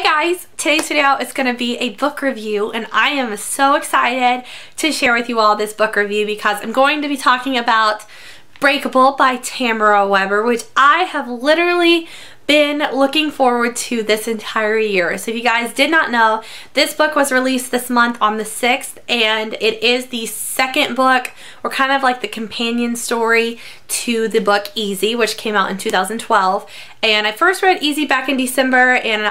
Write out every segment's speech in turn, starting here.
guys, today's video is going to be a book review, and I am so excited to share with you all this book review because I'm going to be talking about Breakable by Tammara Webber, which I have literally been looking forward to this entire year. So if you guys did not know, this book was released this month on the 6th, and it is the second book, or kind of like the companion story to the book Easy, which came out in 2012. And I first read Easy back in December, and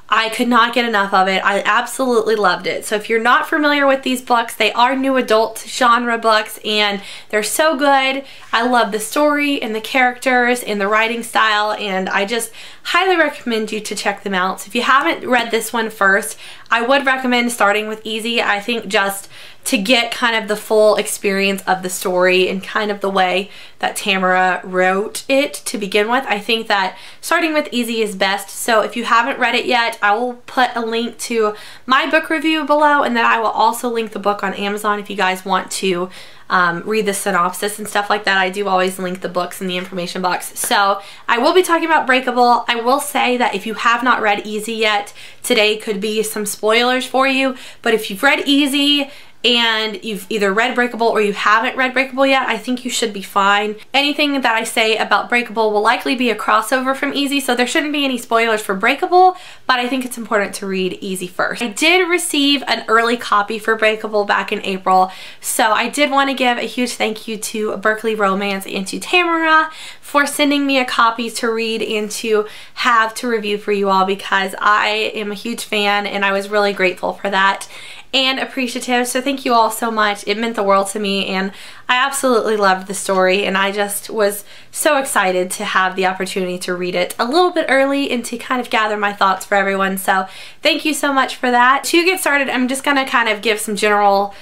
I could not get enough of it. I absolutely loved it. So if you're not familiar with these books, they are new adult genre books and they're so good. I love the story and the characters and the writing style, and I just highly recommend you to check them out. So if you haven't read this one first, I would recommend starting with Easy. I think just to get kind of the full experience of the story and kind of the way that Tammara wrote it to begin with, I think that starting with Easy is best. So if you haven't read it yet, I will put a link to my book review below, and then I will also link the book on Amazon if you guys want to read the synopsis and stuff like that. I do always link the books in the information box. So I will be talking about Breakable. I will say that if you have not read Easy yet, today could be some spoilers for you, but if you've read Easy and you've either read Breakable or you haven't read Breakable yet, I think you should be fine. Anything that I say about Breakable will likely be a crossover from Easy, so there shouldn't be any spoilers for Breakable, but I think it's important to read Easy first. I did receive an early copy for Breakable back in April, so I did want to give a huge thank you to Berkeley Romance and to Tammara for sending me a copy to read and to have to review for you all, because I am a huge fan and I was really grateful for that and appreciative. So thank you all so much. It meant the world to me, and I absolutely loved the story, and I just was so excited to have the opportunity to read it a little bit early and to kind of gather my thoughts for everyone. So thank you so much for that. To get started, I'm just gonna kind of give some general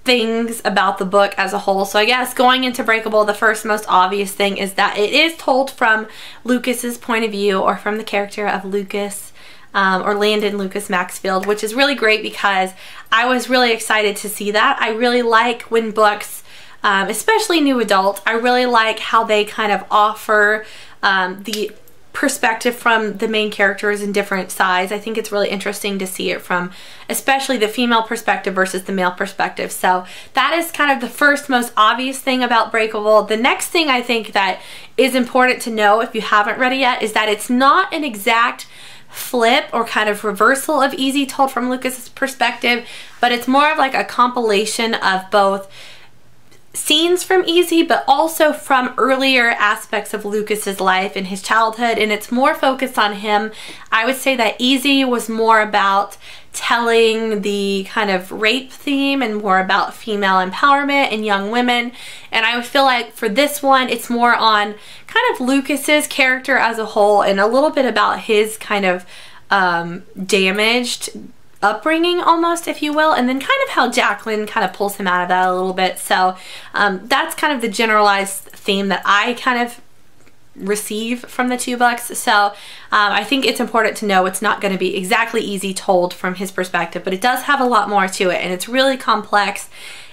things about the book as a whole. So I guess going into Breakable, the first most obvious thing is that it is told from Lucas's point of view, or from the character of Lucas, or Landon Lucas Maxfield, which is really great because I was really excited to see that. I really like when books, especially new adult, I really like how they kind of offer the perspective from the main characters in different sides. I think it's really interesting to see it from especially the female perspective versus the male perspective. So that is kind of the first most obvious thing about Breakable. The next thing I think that is important to know if you haven't read it yet is that it's not an exact flip or kind of reversal of Easy told from Lucas's perspective, but it's more of like a compilation of both scenes from Easy but also from earlier aspects of Lucas's life and his childhood, and it's more focused on him. I would say that Easy was more about telling the kind of rape theme and more about female empowerment and young women, and I would feel like for this one it's more on kind of Lucas's character as a whole and a little bit about his kind of damaged upbringing almost, if you will, and then kind of how Jacqueline kind of pulls him out of that a little bit. So that's kind of the generalized theme that I kind of receive from the two books. So I think it's important to know it's not going to be exactly Easy told from his perspective, but it does have a lot more to it, and it's really complex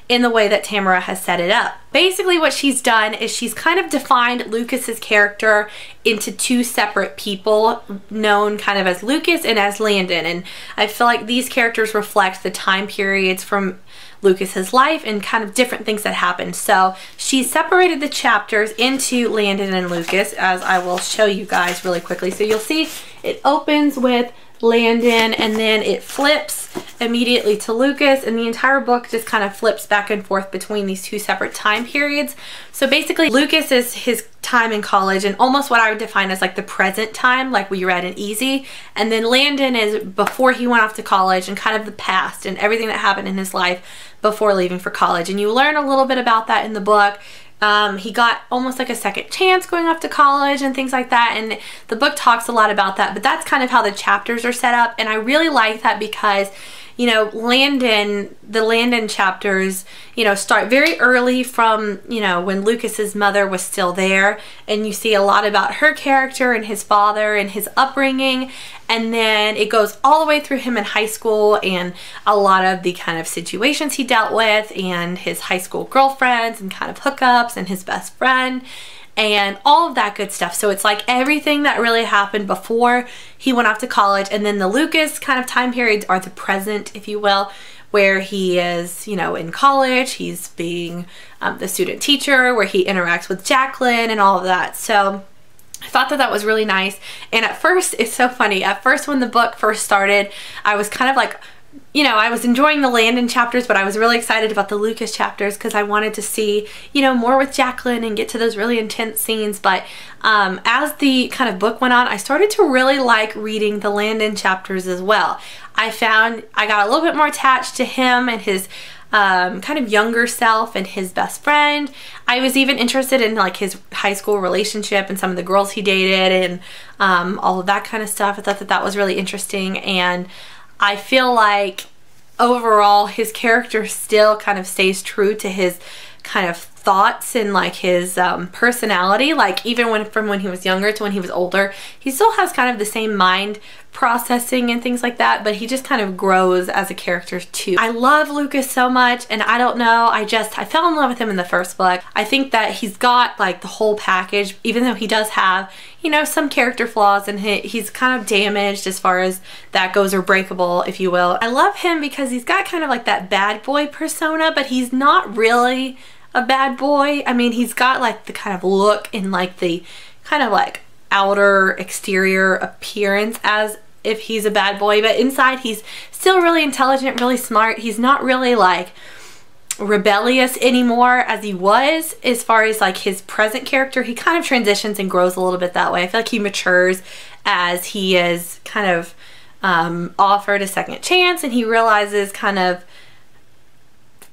in the way that Tammara has set it up. Basically what she's done is she's kind of defined Lucas's character into two separate people, known kind of as Lucas and as Landon, and I feel like these characters reflect the time periods from Lucas's life and kind of different things that happened. So she separated the chapters into Landon and Lucas, as I will show you guys really quickly. So you'll see it opens with Landon and then it flips immediately to Lucas, and the entire book just kind of flips back and forth between these two separate time periods. So basically Lucas is his time in college and almost what I would define as like the present time, like we read in Easy, and then Landon is before he went off to college and kind of the past and everything that happened in his life before leaving for college, and you learn a little bit about that in the book. He got almost like a second chance going off to college and things like that, and the book talks a lot about that, but that's kind of how the chapters are set up, and I really like that because, you know, the Landon chapters, you know, start very early from, you know, when Lucas's mother was still there, and you see a lot about her character and his father and his upbringing, and then it goes all the way through him in high school and a lot of the kind of situations he dealt with and his high school girlfriends and kind of hookups and his best friend. and all of that good stuff. So it's like everything that really happened before he went off to college, and then the Lucas kind of time periods are the present, if you will, where he is, you know, in college, he's being the student teacher, where he interacts with Jacqueline and all of that. So I thought that that was really nice. And at first, it's so funny, at first when the book first started, I was kind of like, you know, I was enjoying the Landon chapters, but I was really excited about the Lucas chapters because I wanted to see, you know, more with Jacqueline and get to those really intense scenes. But as the kind of book went on, I started to really like reading the Landon chapters as well. I found I got a little bit more attached to him and his kind of younger self and his best friend. I was even interested in like his high school relationship and some of the girls he dated and all of that kind of stuff. I thought that that was really interesting, and I feel like overall his character still kind of stays true to his kind of thoughts and like his personality. Like even from when he was younger to when he was older, he still has kind of the same mind processing and things like that, but he just kind of grows as a character too. I love Lucas so much, and I don't know, I fell in love with him in the first book. I think that he's got like the whole package, even though he does have, you know, some character flaws, and he's kind of damaged as far as that goes, or breakable, if you will. I love him because he's got kind of like that bad boy persona, but he's not really a bad boy. I mean, he's got like the kind of look and like the kind of like outer exterior appearance as if he's a bad boy, but inside he's still really intelligent, really smart. He's not really like rebellious anymore as he was. As far as like his present character, he kind of transitions and grows a little bit that way. I feel like he matures as he is kind of offered a second chance, and he realizes kind of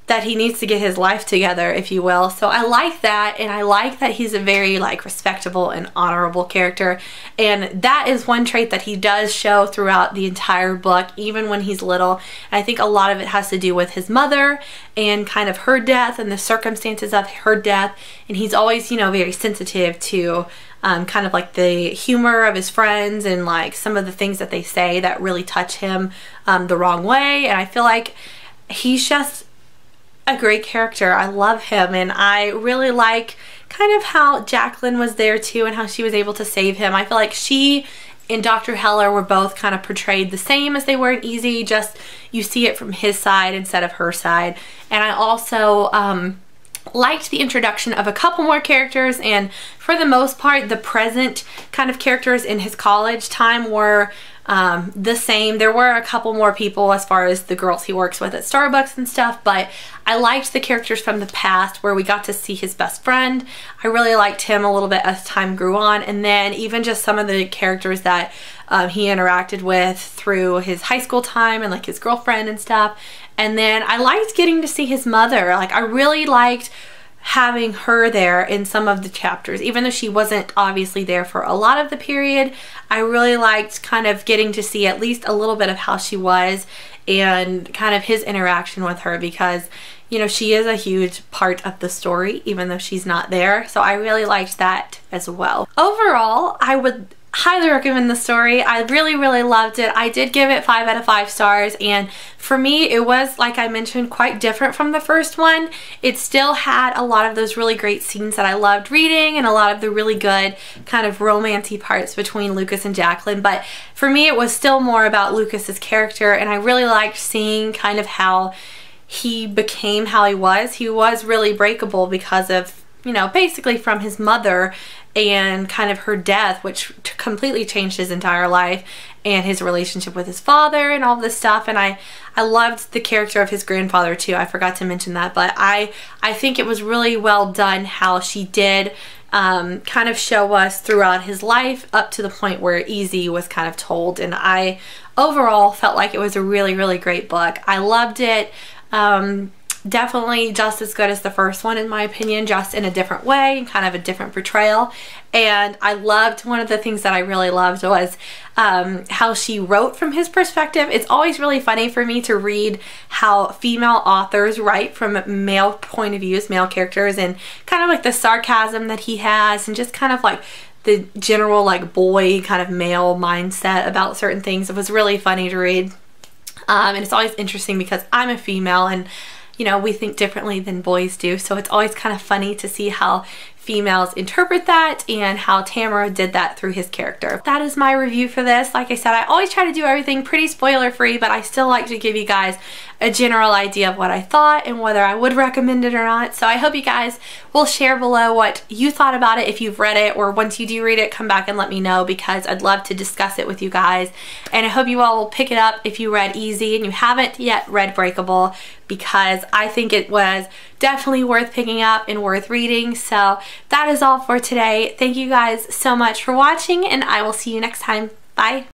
that he needs to get his life together, if you will. So I like that, and I like that he's a very like respectable and honorable character, and that is one trait that he does show throughout the entire book, even when he's little. And I think a lot of it has to do with his mother and kind of her death and the circumstances of her death, and he's always, you know, very sensitive to kind of like the humor of his friends and like some of the things that they say that really touch him the wrong way. And I feel like he's just a great character. I love him, and I really like kind of how Jacqueline was there too and how she was able to save him. I feel like she and Dr. Heller were both kind of portrayed the same as they were in Easy, just you see it from his side instead of her side. And I also liked the introduction of a couple more characters, and for the most part the present kind of characters in his college time were the same. There were a couple more people as far as the girls he works with at Starbucks and stuff, but I liked the characters from the past where we got to see his best friend. I really liked him a little bit as time grew on, and then even just some of the characters that he interacted with through his high school time and like his girlfriend and stuff. And then I liked getting to see his mother. Like I really liked having her there in some of the chapters, even though she wasn't obviously there for a lot of the period. I really liked kind of getting to see at least a little bit of how she was and kind of his interaction with her, because you know, she is a huge part of the story even though she's not there. So I really liked that as well. Overall, I would highly recommend the story. I really loved it. I did give it 5 out of 5 stars, and for me it was, like I mentioned, quite different from the first one. It still had a lot of those really great scenes that I loved reading and a lot of the really good kind of romancy parts between Lucas and Jacqueline, but for me it was still more about Lucas's character, and I really liked seeing kind of how he became how he was. He was really breakable because of, you know, basically from his mother and kind of her death, which completely changed his entire life, and his relationship with his father and all this stuff. And I loved the character of his grandfather too. I forgot to mention that, but I think it was really well done how she did kind of show us throughout his life up to the point where Easy was kind of told. And I overall felt like it was a really great book. I loved it. Definitely just as good as the first one in my opinion, just in a different way and kind of a different portrayal. And I loved, one of the things that I really loved was how she wrote from his perspective. It's always really funny for me to read how female authors write from male point of views, male characters, and kind of like the sarcasm that he has and just kind of like the general like boy kind of male mindset about certain things. It was really funny to read. And it's always interesting because I'm a female and you know, we think differently than boys do, so it's always kind of funny to see how females interpret that and how Tammara did that through his character. That is my review for this. Like I said, I always try to do everything pretty spoiler free, but I still like to give you guys a general idea of what I thought and whether I would recommend it or not. So I hope you guys will share below what you thought about it if you've read it, or once you do read it, come back and let me know, because I'd love to discuss it with you guys. And I hope you all will pick it up if you read Easy and you haven't yet read Breakable, because I think it was definitely worth picking up and worth reading. So that is all for today. Thank you guys so much for watching, and I will see you next time. Bye.